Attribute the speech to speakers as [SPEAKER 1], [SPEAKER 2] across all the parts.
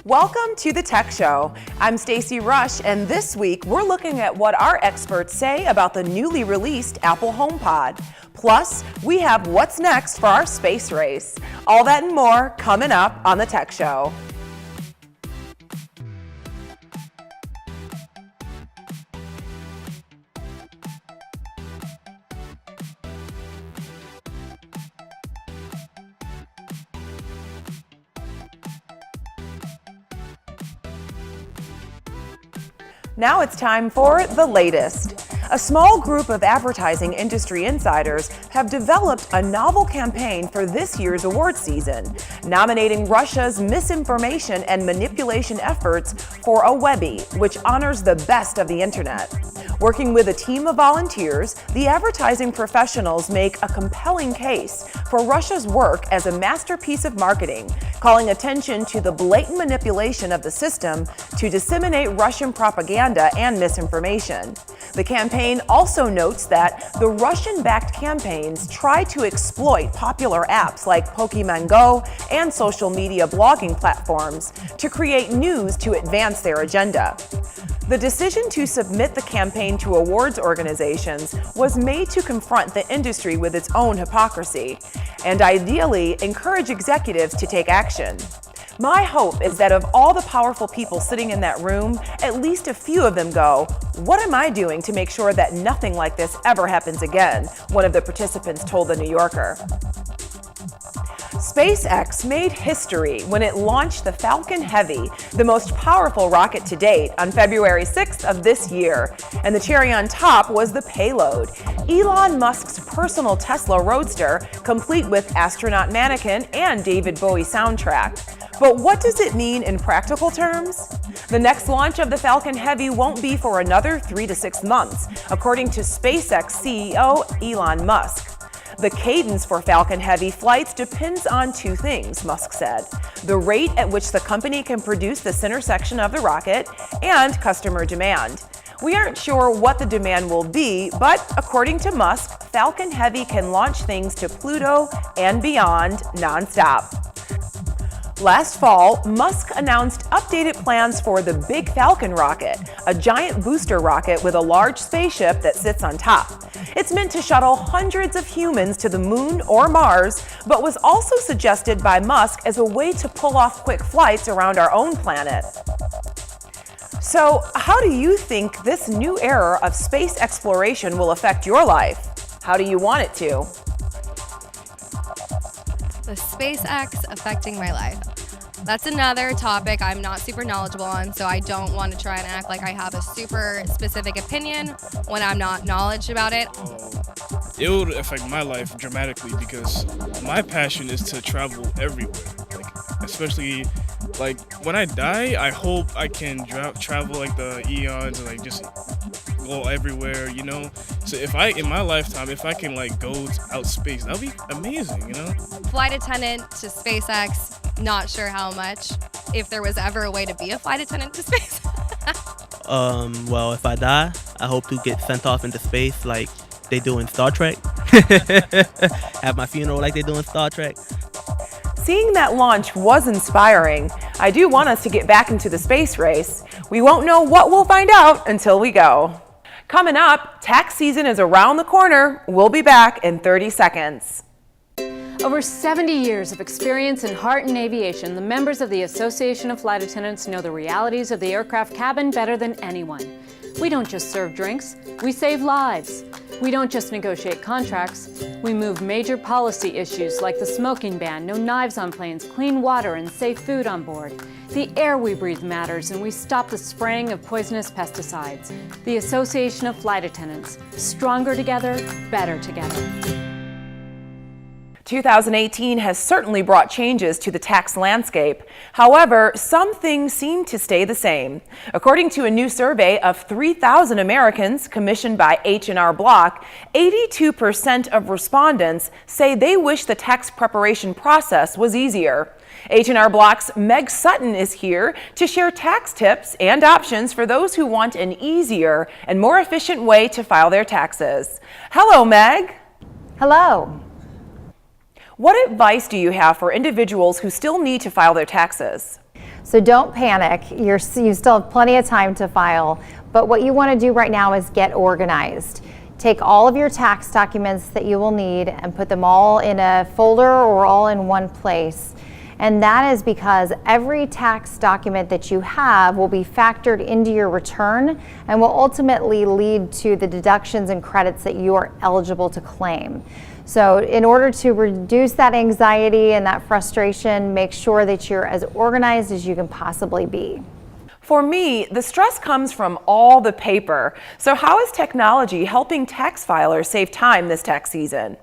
[SPEAKER 1] Welcome to the Tech Show. I'm Stacy Rush, and this week we're looking at what our experts say about the newly released Apple HomePod. Plus, we have what's next for our space race. All that and more coming up on the Tech Show. Now it's time for the latest. A small group of advertising industry insiders have developed a novel campaign for this year's award season, nominating Russia's misinformation and manipulation efforts for a Webby, which honors the best of the internet. Working with a team of volunteers, the advertising professionals make a compelling case for Russia's work as a masterpiece of marketing, calling attention to the blatant manipulation of the system to disseminate Russian propaganda and misinformation. The campaign also notes that the Russian-backed campaigns try to exploit popular apps like Pokemon Go and social media blogging platforms to create news to advance their agenda. The decision to submit the campaign to awards organizations was made to confront the industry with its own hypocrisy and ideally encourage executives to take action. My hope is that of all the powerful people sitting in that room, at least a few of them go, "What am I doing to make sure that nothing like this ever happens again?" one of the participants told The New Yorker. SpaceX made history when it launched the Falcon Heavy, the most powerful rocket to date, on February 6th of this year. And the cherry on top was the payload. Elon Musk's personal Tesla Roadster, complete with astronaut mannequin and David Bowie soundtrack. But what does it mean in practical terms? The next launch of the Falcon Heavy won't be for another 3 to 6 months, according to SpaceX CEO Elon Musk. The cadence for Falcon Heavy flights depends on two things, Musk said: the rate at which the company can produce the center section of the rocket and customer demand. We aren't sure what the demand will be, but according to Musk, Falcon Heavy can launch things to Pluto and beyond nonstop. Last fall, Musk announced updated plans for the Big Falcon rocket, a giant booster rocket with a large spaceship that sits on top. It's meant to shuttle hundreds of humans to the moon or Mars, but was also suggested by Musk as a way to pull off quick flights around our own planet. So, how do you think this new era of space exploration will affect your life? How do you want it to?
[SPEAKER 2] The SpaceX affecting my life. That's another topic I'm not super knowledgeable on, so I don't want to try and act like I have a super specific opinion when I'm not knowledgeable about it.
[SPEAKER 3] It would affect my life dramatically because my passion is to travel everywhere. Especially when I die, I hope I can travel like the eons and just go everywhere, So in my lifetime, if I can go out space, that would be amazing,
[SPEAKER 2] Flight attendant to SpaceX, not sure how much. If there was ever a way to be a flight attendant to space.
[SPEAKER 4] Well, if I die, I hope to get sent off into space like they do in Star Trek. Have my funeral like they do in Star Trek.
[SPEAKER 1] Seeing that launch was inspiring. I do want us to get back into the space race. We won't know what we'll find out until we go. Coming up, tax season is around the corner. We'll be back in 30 seconds.
[SPEAKER 5] Over 70 years of experience in heart and aviation, the members of the Association of Flight Attendants know the realities of the aircraft cabin better than anyone. We don't just serve drinks, we save lives. We don't just negotiate contracts, we move major policy issues like the smoking ban, no knives on planes, clean water, and safe food on board. The air we breathe matters, and we stop the spraying of poisonous pesticides. The Association of Flight Attendants. Stronger together, better together.
[SPEAKER 1] 2018 has certainly brought changes to the tax landscape. However, some things seem to stay the same. According to a new survey of 3,000 Americans commissioned by H&R Block, 82% of respondents say they wish the tax preparation process was easier. H&R Block's Meg Sutton is here to share tax tips and options for those who want an easier and more efficient way to file their taxes. Hello, Meg.
[SPEAKER 6] Hello.
[SPEAKER 1] What advice do you have for individuals who still need to file their taxes?
[SPEAKER 6] So don't panic. You still have plenty of time to file. But what you want to do right now is get organized. Take all of your tax documents that you will need and put them all in a folder or all in one place. And that is because every tax document that you have will be factored into your return and will ultimately lead to the deductions and credits that you are eligible to claim. So in order to reduce that anxiety and that frustration, make sure that you're as organized as you can possibly be.
[SPEAKER 1] For me, the stress comes from all the paper. So how is technology helping tax filers save time this tax season?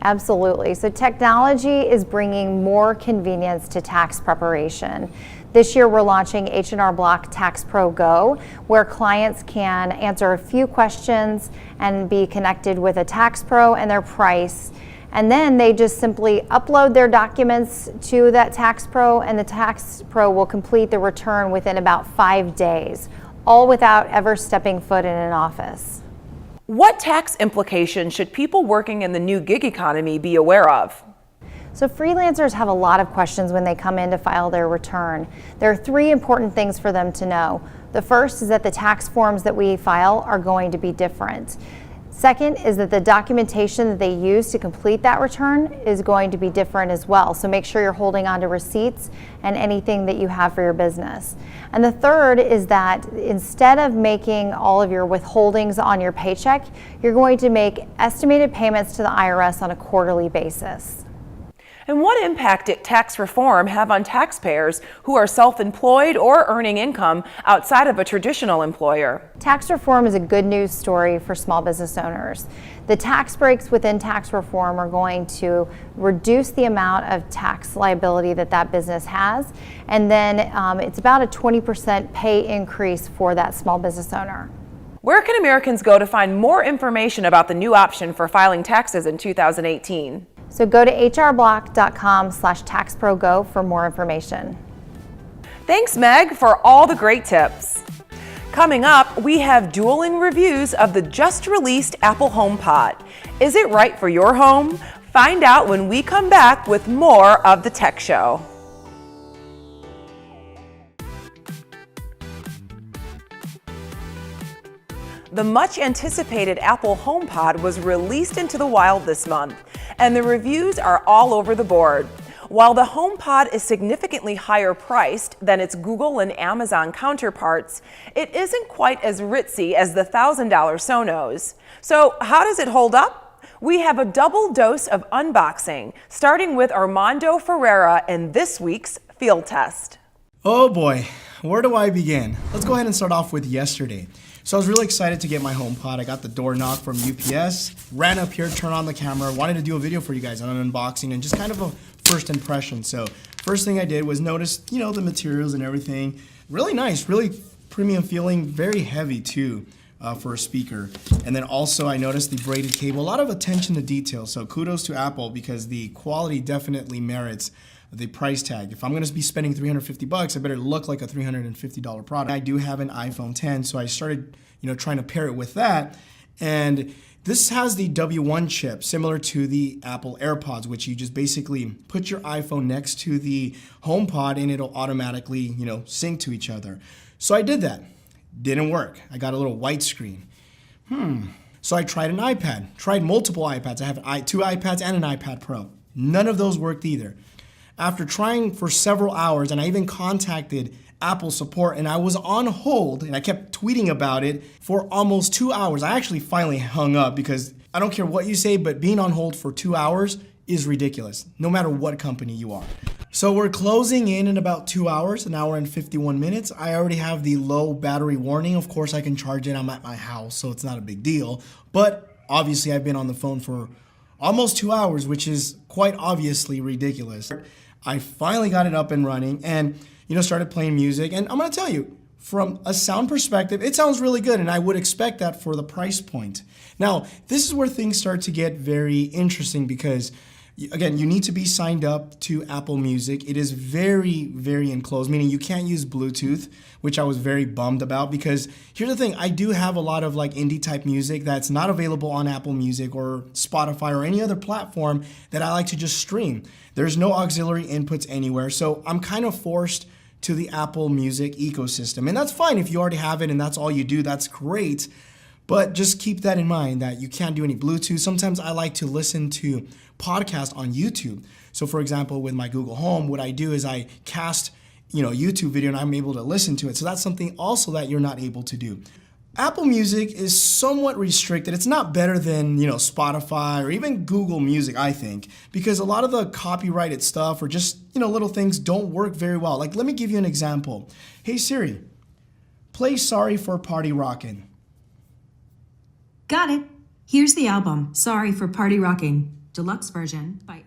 [SPEAKER 6] Absolutely. So technology is bringing more convenience to tax preparation. This year we're launching H&R Block Tax Pro Go, where clients can answer a few questions and be connected with a tax pro and their price. And then they just simply upload their documents to that tax pro, and the tax pro will complete the return within about 5 days, all without ever stepping foot in an office.
[SPEAKER 1] What tax implications should people working in the new gig economy be aware of?
[SPEAKER 6] So freelancers have a lot of questions when they come in to file their return. There are 3 important things for them to know. The first is that the tax forms that we file are going to be different. Second is that the documentation that they use to complete that return is going to be different as well. So make sure you're holding on to receipts and anything that you have for your business. And the third is that instead of making all of your withholdings on your paycheck, you're going to make estimated payments to the IRS on a quarterly basis.
[SPEAKER 1] And what impact did tax reform have on taxpayers who are self-employed or earning income outside of a traditional employer?
[SPEAKER 6] Tax reform is a good news story for small business owners. The tax breaks within tax reform are going to reduce the amount of tax liability that business has, and then it's about a 20% pay increase for that small business owner.
[SPEAKER 1] Where can Americans go to find more information about the new option for filing taxes in 2018?
[SPEAKER 6] So go to hrblock.com/taxprogo for more information.
[SPEAKER 1] Thanks, Meg, for all the great tips. Coming up, we have dueling reviews of the just released Apple HomePod. Is it right for your home? Find out when we come back with more of the Tech Show. The much anticipated Apple HomePod was released into the wild this month, and the reviews are all over the board. While the HomePod is significantly higher priced than its Google and Amazon counterparts, it isn't quite as ritzy as the $1,000 Sonos. So how does it hold up? We have a double dose of unboxing, starting with Armando Ferreira in this week's field test.
[SPEAKER 7] Oh boy, where do I begin? Let's go ahead and start off with yesterday. So I was really excited to get my HomePod. I got the door knock from UPS, ran up here, turned on the camera, wanted to do a video for you guys on an unboxing and just kind of a first impression. So first thing I did was notice, the materials and everything. Really nice, really premium feeling, very heavy too for a speaker. And then also I noticed the braided cable, a lot of attention to detail. So kudos to Apple because the quality definitely merits the price tag. If I'm going to be spending $350, I better look like a $350 product. I do have an iPhone 10, so I started, trying to pair it with that. And this has the W1 chip, similar to the Apple AirPods, which you just basically put your iPhone next to the HomePod and it'll automatically, sync to each other. So I did that. Didn't work. I got a little white screen. So I tried an iPad, tried multiple iPads. I have 2 iPads and an iPad Pro. None of those worked either. After trying for several hours, and I even contacted Apple support, and I was on hold, and I kept tweeting about it for almost 2 hours. I actually finally hung up because I don't care what you say, but being on hold for 2 hours is ridiculous, no matter what company you are. So we're closing in about 2 hours, 1 hour and 51 minutes. I already have the low battery warning. Of course, I can charge it. I'm at my house, so it's not a big deal. But obviously, I've been on the phone for almost 2 hours, which is quite obviously ridiculous. I finally got it up and running and, started playing music. And I'm going to tell you, from a sound perspective, it sounds really good. And I would expect that for the price point. Now, this is where things start to get very interesting because, again, you need to be signed up to Apple Music. It is very, very enclosed, meaning you can't use Bluetooth, which I was very bummed about because here's the thing. I do have a lot of indie type music that's not available on Apple Music or Spotify or any other platform that I like to just stream. There's no auxiliary inputs anywhere, so I'm kind of forced to the Apple Music ecosystem. And that's fine if you already have it and that's all you do, that's great. But just keep that in mind that you can't do any Bluetooth. Sometimes I like to listen to podcasts on YouTube. So for example, with my Google Home, what I do is I cast YouTube video and I'm able to listen to it. So that's something also that you're not able to do. Apple Music is somewhat restricted. It's not better than, Spotify or even Google Music, I think, because a lot of the copyrighted stuff or just, little things don't work very well. Like, let me give you an example. Hey Siri, play Sorry for Party Rockin'.
[SPEAKER 8] Got it. Here's the album, Sorry for Party Rocking, deluxe version by...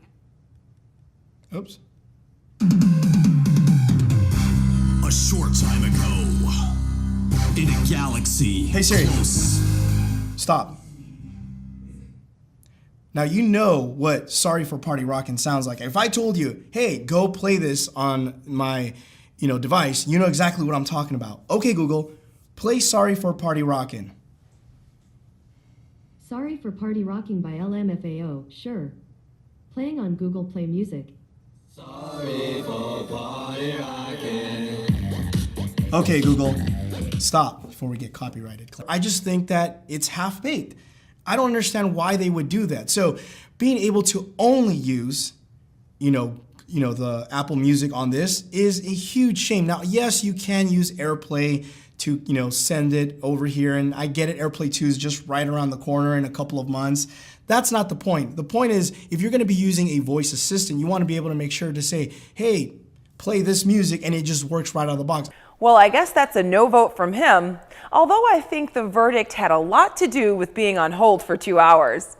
[SPEAKER 7] Oops.
[SPEAKER 9] A short time ago, in a galaxy.
[SPEAKER 7] Hey Siri,
[SPEAKER 9] close.
[SPEAKER 7] Stop. Now you know what Sorry for Party Rockin' sounds like. If I told you, hey, go play this on my, device, you know exactly what I'm talking about. Okay, Google, play Sorry for Party Rockin'.
[SPEAKER 10] Sorry for Party Rocking by LMFAO, sure. Playing on Google Play Music.
[SPEAKER 9] Sorry for party rocking.
[SPEAKER 7] Okay, Google, stop before we get copyrighted. I just think that it's half-baked. I don't understand why they would do that. So being able to only use, the Apple Music on this is a huge shame. Now, yes, you can use AirPlay to, send it over here. And I get it, AirPlay 2 is just right around the corner in a couple of months. That's not the point. The point is, if you're gonna be using a voice assistant, you wanna be able to make sure to say, hey, play this music, and it just works right out of the box.
[SPEAKER 1] Well, I guess that's a no vote from him, although I think the verdict had a lot to do with being on hold for 2 hours.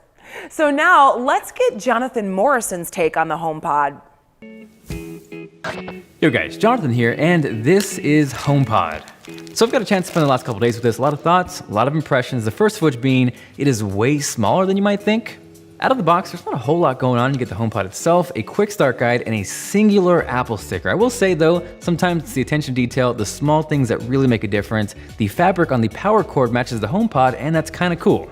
[SPEAKER 1] So now let's get Jonathan Morrison's take on the HomePod.
[SPEAKER 11] Yo guys, Jonathan here, and this is HomePod. So I've got a chance to spend the last couple days with this, a lot of thoughts, a lot of impressions, the first of which being it is way smaller than you might think. Out of the box, there's not a whole lot going on. You get the HomePod itself, a quick start guide, and a singular Apple sticker. I will say though, sometimes it's the attention to detail, the small things that really make a difference. The fabric on the power cord matches the HomePod, and that's kind of cool.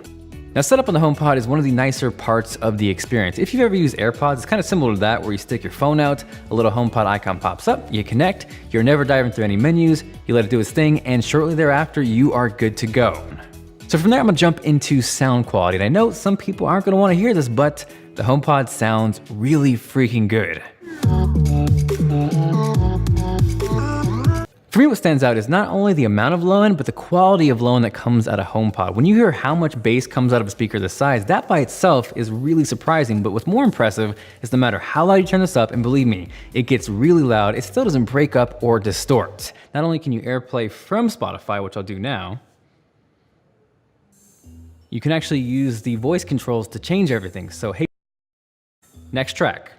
[SPEAKER 11] Now, setup on the HomePod is one of the nicer parts of the experience. If you've ever used AirPods, it's kind of similar to that, where you stick your phone out, a little HomePod icon pops up, you connect, you're never diving through any menus, you let it do its thing, and shortly thereafter, you are good to go. So from there, I'm gonna jump into sound quality. And I know some people aren't gonna wanna hear this, but the HomePod sounds really freaking good. For me, what stands out is not only the amount of low end, but the quality of low end that comes out of HomePod. When you hear how much bass comes out of a speaker this size, that by itself is really surprising. But what's more impressive is no matter how loud you turn this up, and believe me, it gets really loud, it still doesn't break up or distort. Not only can you AirPlay from Spotify, which I'll do now, you can actually use the voice controls to change everything. So hey, next track.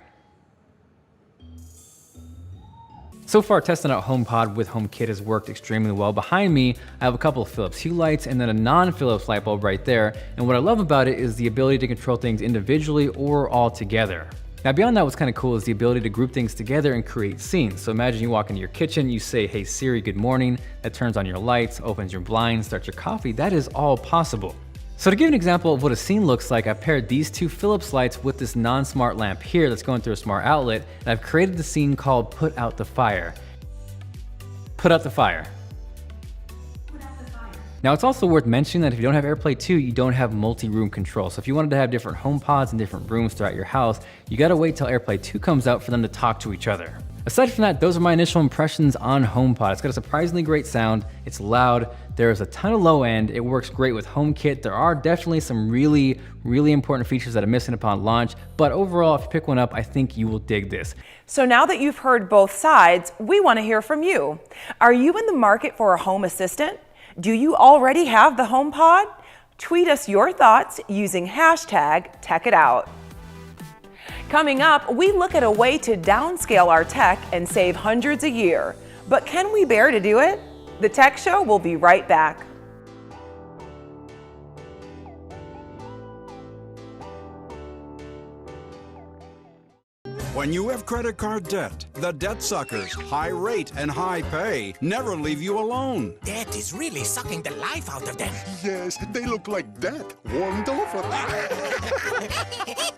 [SPEAKER 11] So far, testing out HomePod with HomeKit has worked extremely well. Behind me, I have a couple of Philips Hue lights and then a non-Philips light bulb right there. And what I love about it is the ability to control things individually or all together. Now beyond that, what's kind of cool is the ability to group things together and create scenes. So imagine you walk into your kitchen, you say, hey Siri, good morning. That turns on your lights, opens your blinds, starts your coffee. That is all possible. So to give an example of what a scene looks like, I paired these two Philips lights with this non-smart lamp here that's going through a smart outlet, and I've created the scene called Put Out the Fire. Put out the fire. Now it's also worth mentioning that if you don't have AirPlay 2, you don't have multi-room control. So if you wanted to have different HomePods in different rooms throughout your house, you gotta wait till AirPlay 2 comes out for them to talk to each other. Aside from that, those are my initial impressions on HomePod. It's got a surprisingly great sound, it's loud, there's a ton of low end, it works great with HomeKit. There are definitely some really important features that are missing upon launch, but overall, if you pick one up, I think you will dig this.
[SPEAKER 1] So now that you've heard both sides, we want to hear from you. Are you in the market for a home assistant? Do you already have the HomePod? Tweet us your thoughts using hashtag #TechItOut. Coming up, we look at a way to downscale our tech and save hundreds a year. But can we bear to do it? The Tech Show will be right back.
[SPEAKER 12] When you have credit card debt, the debt suckers, high rate and high pay, never leave you alone.
[SPEAKER 13] Debt is really sucking the life out of them.
[SPEAKER 14] Yes, they look like that. Wonderful.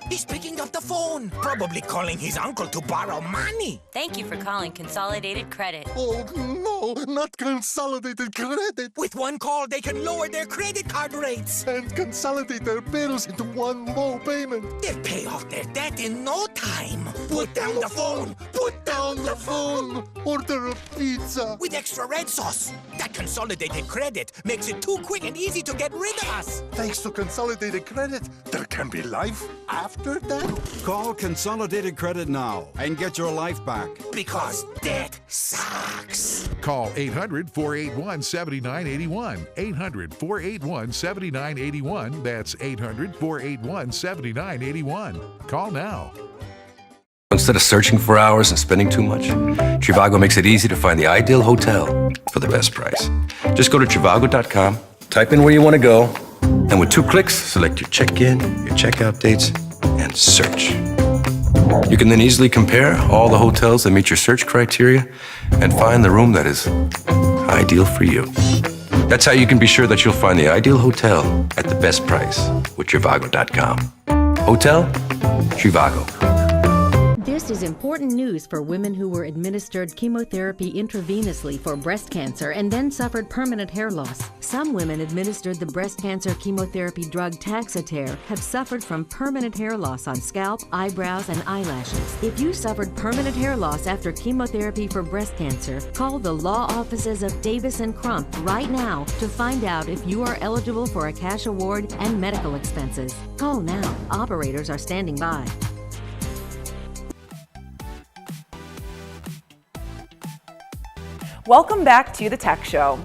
[SPEAKER 13] He's picking up the phone, probably calling his uncle to borrow money.
[SPEAKER 14] Thank you for calling Consolidated Credit.
[SPEAKER 9] Oh no, not Consolidated Credit.
[SPEAKER 13] With one call, they can lower their credit card rates
[SPEAKER 9] And consolidate their bills into one low payment.
[SPEAKER 13] They'll pay off their debt in no time. Put down the phone.
[SPEAKER 9] Put down the phone. Order a pizza.
[SPEAKER 13] With extra red sauce. That Consolidated Credit makes it too quick and easy to get rid of us.
[SPEAKER 9] Thanks to Consolidated Credit, there can be life after death.
[SPEAKER 12] Call Consolidated Credit now and get your life back.
[SPEAKER 13] Because debt sucks.
[SPEAKER 15] Call 800-481-7981. 800-481-7981. That's 800-481-7981. Call now.
[SPEAKER 16] Instead of searching for hours and spending too much, Trivago makes it easy to find the ideal hotel for the best price. Just go to Trivago.com, type in where you want to go, and with 2 clicks, select your check-in, your checkout dates, and search. You can then easily compare all the hotels that meet your search criteria and find the room that is ideal for you. That's how you can be sure that you'll find the ideal hotel at the best price with Trivago.com. Hotel Trivago.
[SPEAKER 10] This is important news for women who were administered chemotherapy intravenously for breast cancer and then suffered permanent hair loss. Some women administered the breast cancer chemotherapy drug Taxotere have suffered from permanent hair loss on scalp, eyebrows, and eyelashes. If you suffered permanent hair loss after chemotherapy for breast cancer, call the law offices of Davis & Crump right now to find out if you are eligible for a cash award and medical expenses. Call now. Operators are standing by.
[SPEAKER 1] Welcome back to the Tech Show.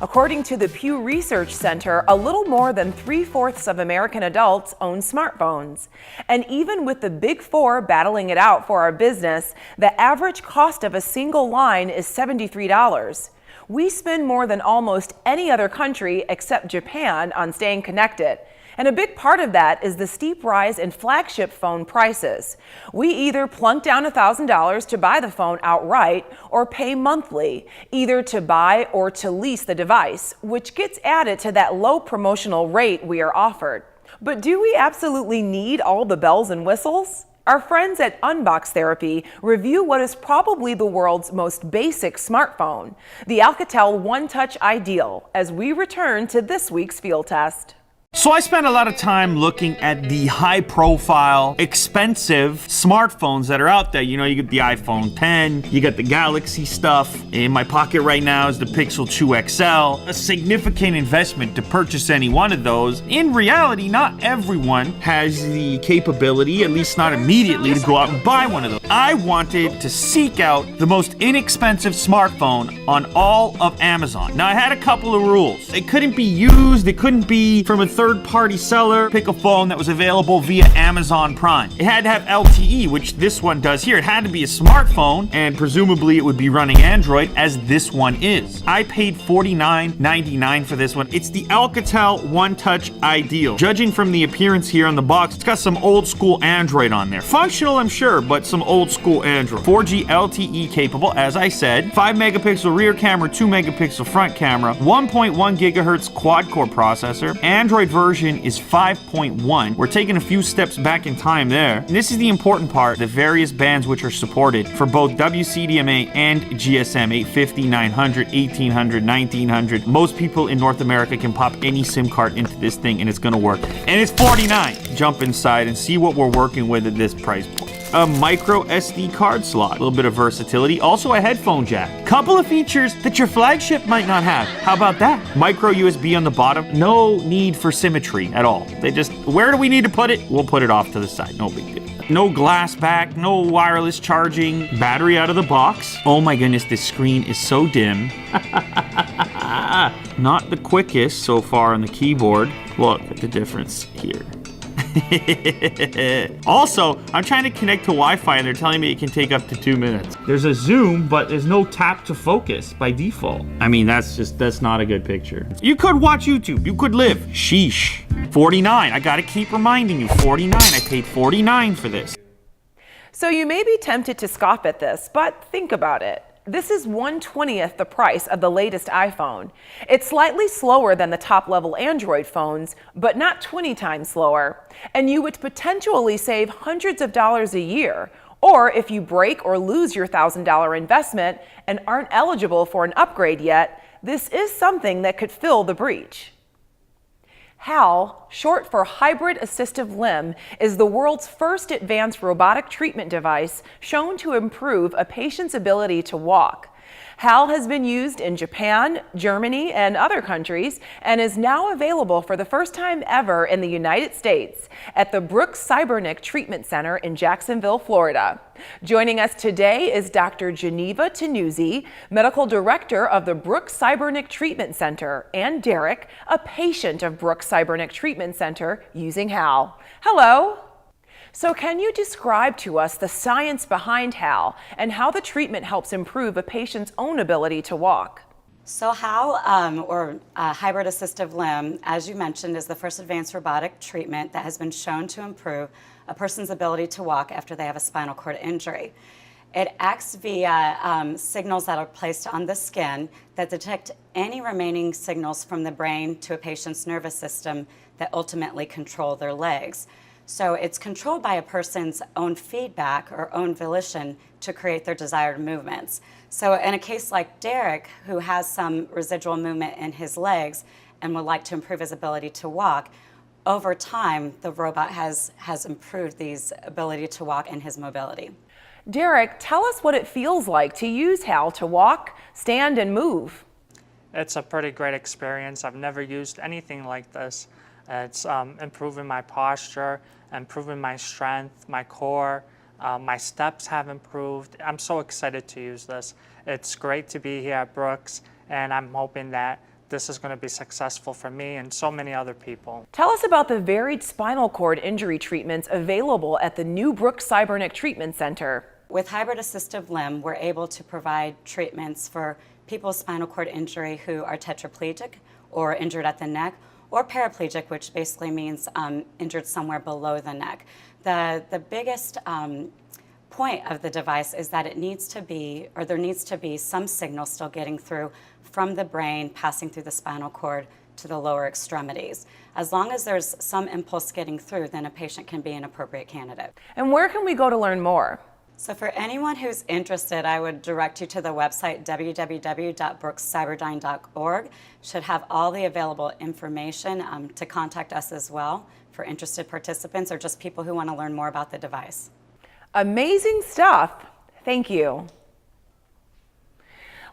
[SPEAKER 1] According to the Pew Research Center, a little more than 3/4 of American adults own smartphones. And even with the Big Four battling it out for our business, the average cost of a single line is $73. We spend more than almost any other country except Japan on staying connected. And a big part of that is the steep rise in flagship phone prices. We either plunk down $1,000 to buy the phone outright or pay monthly, either to buy or to lease the device, which gets added to that low promotional rate we are offered. But do we absolutely need all the bells and whistles? Our friends at Unbox Therapy review what is probably the world's most basic smartphone, the Alcatel One Touch Ideal, as we return to this week's field test.
[SPEAKER 17] So I spent a lot of time looking at the high-profile, expensive smartphones that are out there. You know, you get the iPhone 10, you got the Galaxy stuff. In my pocket right now is the Pixel 2 XL. A significant investment to purchase any one of those. In reality, not everyone has the capability, at least not immediately, to go out and buy one of those. I wanted to seek out the most inexpensive smartphone on all of Amazon. Now, I had a couple of rules. It couldn't be used, it couldn't be from a third-party seller. Pick a phone that was available via Amazon Prime. It had to have LTE, which this one does here. It had to be a smartphone, and presumably it would be running Android, as this one is. I paid $49.99 for this one. It's the Alcatel One Touch Ideal. Judging from the appearance here on the box, it's got some old-school Android on there. Functional, I'm sure, but some old-school Android. 4G LTE capable, as I said. 5-megapixel rear camera, 2-megapixel front camera. 1.1 gigahertz quad-core processor. Android version is 5.1. We're taking a few steps back in time there. And this is the important part, the various bands which are supported for both WCDMA and GSM, 850, 900, 1800, 1900. Most people in North America can pop any SIM card into this thing and it's gonna work. And it's $49. Jump inside and see what we're working with at this price point. A micro SD card slot, a little bit of versatility, also a headphone jack. Couple of features that your flagship might not have. How about that? Micro USB on the bottom, no need for symmetry at all. They just, where do we need to put it? We'll put it off to the side, no big deal. No glass back, no wireless charging, battery out of the box. Oh my goodness, this screen is so dim. Not the quickest so far on the keyboard. Look at the difference here. Also, I'm trying to connect to Wi-Fi and they're telling me it can take up to 2 minutes. There's a zoom, but there's no tap to focus by default. I mean, that's not a good picture. You could watch YouTube, you could live. Sheesh. 49, I gotta keep reminding you, 49, I paid 49 for this.
[SPEAKER 1] So you may be tempted to scoff at this, but think about it. This is 1/20th the price of the latest iPhone. It's slightly slower than the top-level Android phones, but not 20 times slower. And you would potentially save hundreds of dollars a year. Or if you break or lose your $1,000 investment and aren't eligible for an upgrade yet, this is something that could fill the breach. HAL, short for Hybrid Assistive Limb, is the world's first advanced robotic treatment device shown to improve a patient's ability to walk. HAL has been used in Japan, Germany, and other countries, and is now available for the first time ever in the United States at the Brooks Cybernick Treatment Center in Jacksonville, Florida. Joining us today is Dr. Geneva Tenuzzi, Medical Director of the Brooks Cybernick Treatment Center, and Derek, a patient of Brooks Cybernick Treatment Center using HAL. Hello. So can you describe to us the science behind HAL and how the treatment helps improve a patient's own ability to walk?
[SPEAKER 18] So HAL, or Hybrid Assistive Limb, as you mentioned, is the first advanced robotic treatment that has been shown to improve a person's ability to walk after they have a spinal cord injury. It acts via signals that are placed on the skin that detect any remaining signals from the brain to a patient's nervous system that ultimately control their legs. So it's controlled by a person's own feedback or own volition to create their desired movements. So in a case like Derek, who has some residual movement in his legs and would like to improve his ability to walk, over time, the robot has improved his ability to walk and his mobility.
[SPEAKER 1] Derek, tell us what it feels like to use HAL to walk, stand, and move.
[SPEAKER 19] It's a pretty great experience. I've never used anything like this. It's improving my posture, improving my strength, my core, my steps have improved. I'm so excited to use this. It's great to be here at Brooks, and I'm hoping that this is going to be successful for me and so many other people.
[SPEAKER 1] Tell us about the varied spinal cord injury treatments available at the new Brooks Cybernick Treatment Center.
[SPEAKER 18] With Hybrid Assistive Limb, we're able to provide treatments for people with spinal cord injury who are tetraplegic or injured at the neck, or paraplegic, which basically means injured somewhere below the neck. The biggest point of the device is that there needs to be some signal still getting through from the brain, passing through the spinal cord to the lower extremities. As long as there's some impulse getting through, then a patient can be an appropriate candidate.
[SPEAKER 1] And where can we go to learn more?
[SPEAKER 18] So for anyone who's interested, I would direct you to the website www.brookscyberdyne.org. Should have all the available information to contact us as well for interested participants or just people who want to learn more about the device.
[SPEAKER 1] Amazing stuff. Thank you.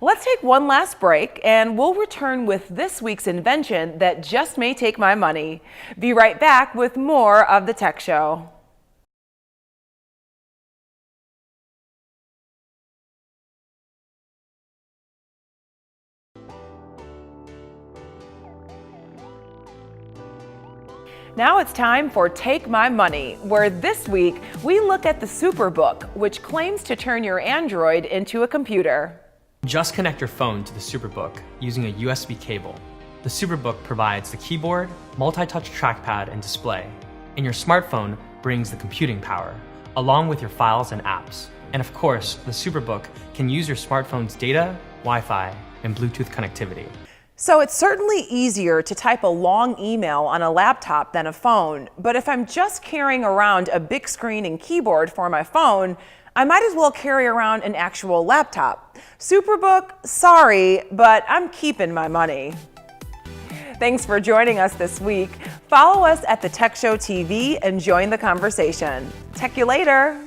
[SPEAKER 1] Let's take one last break and we'll return with this week's invention that just may take my money. Be right back with more of the Tech Show. Now it's time for Take My Money, where this week we look at the Superbook, which claims to turn your Android into a computer.
[SPEAKER 20] Just connect your phone to the Superbook using a USB cable. The Superbook provides the keyboard, multi-touch trackpad, and display, and your smartphone brings the computing power, along with your files and apps. And of course, the Superbook can use your smartphone's data, Wi-Fi, and Bluetooth connectivity.
[SPEAKER 1] So it's certainly easier to type a long email on a laptop than a phone, but if I'm just carrying around a big screen and keyboard for my phone, I might as well carry around an actual laptop. Superbook, sorry, but I'm keeping my money. Thanks for joining us this week. Follow us at the Tech Show TV and join the conversation. Tech you later.